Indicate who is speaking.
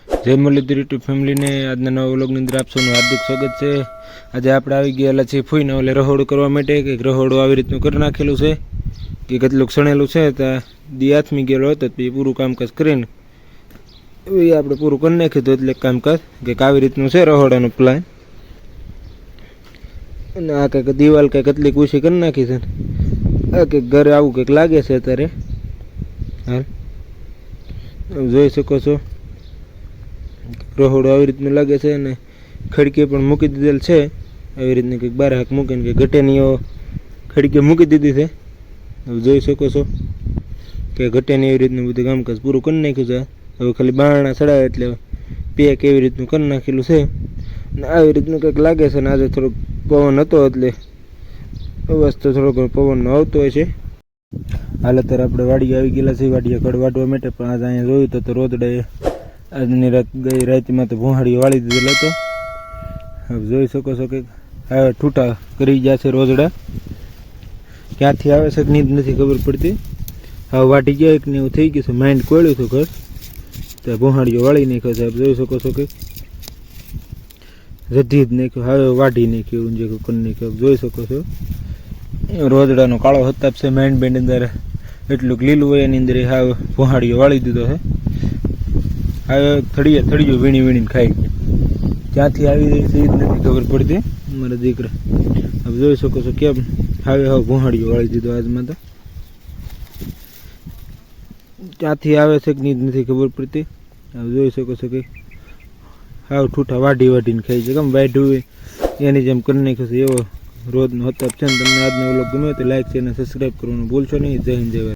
Speaker 1: જય મુરલીધર યુટ્યુબ ફેમિલીને આજના નવા વ્લોગની અંદર આપ સૌનું હાર્દિક સ્વાગત છે। આજે આપણે આવી ગયેલા છીએ ફૂઈને ઓલે રહોડું કરવા માટે કે રહોડું આવી રીતનું કરી નાખેલું છે કે કેટલુંક સણેલું છે તો દી હાથમી ગયેલો હતો તો એ પૂરું કામકાજ કરીને એ આપણે પૂરું કરી નાખ્યું હતું। એટલે કામકાજ કે આવી રીતનું છે રહોડાનો પ્લાન અને આ કંઈક દિવાલ કંઈક કેટલીક ઊંચી કરી નાખી છે। આ કંઈક ઘરે આવું કંઈક લાગે છે અત્યારે હાલ જોઈ શકો છો। રહોડું આવી રીતનું લાગે છે અને ખડકી પણ મૂકી દીધેલ છે આવી રીતની કંઈક બાર હાક મૂકીને કે ઘટેનીઓ ખડકી મૂકી દીધી છે। જોઈ શકો છો કે ઘટેની એવી રીતનું બધું કામકાજ પૂરું કરી નાખ્યું છે। હવે ખાલી બારણા ચડાવે એટલે પેક એવી રીતનું કરી નાખેલું છે અને આવી રીતનું કંઈક લાગે છે। ને આજે થોડોક પવન હતો એટલે અવાજ તો થોડોક પવનનો આવતો હોય છે। હાલ અત્યારે આપણે વાડી આવી ગયેલા છીએ વાડીએ ખડ વાટવા માટે, પણ આજે અહીંયા જોયું તો રોતડાએ આજની રાત ગઈ રાતમાં તો ભૂહાડીઓ વાળી દીધેલો હતો। હવે જોઈ શકો છો કે હવે ઠૂઠા કરી ગયા છે રોજડા, ક્યાંથી આવે છે કે નથી ખબર પડતી। હવે વાટી ગયા એક ને એવું થઈ ગયું છે, માઇન્ડ કોળ્યું હતું ઘર ત્યાં ભૂહાડીઓ વાળી નાખ્યો છે। જોઈ શકો છો કે રધી જ નાખ્યો, હવે વાઢી નાખ્યું જે કરી નાખ્યો જોઈ શકો છો। રોજડાનો કાળો હતાપ છે માઇન્ડ બેન્ડ અંદર એટલું લીલું હોય એની અંદર હવે ભૂહાડીઓ વાળી દીધો છે। હવે થળિયું વીણી વીણીને ખાઈ ગયા, ક્યાંથી આવી રહી છે એ જ નથી ખબર પડતી મારા દીકરા। હવે જોઈ શકો છો કેમ હવે ભૂહાડીઓ વાળી દીધો આજમાં તો ક્યાંથી આવે છે કે નથી ખબર પડતી। હવે જોઈ શકો છો કે હાવ ઠૂઠા વાઢીને ખાઈ છે, કેમ વાઢ્યું એની જેમ કરી નાખ્યું છે એવો રોજનો હતાપ છે। ને તમને આજનો વ્લોગ ગમ્યો તો લાઈક છે અને સબસ્ક્રાઈબ કરવાનું ભૂલશો નહીં। જય હિન્દ જય ભારત।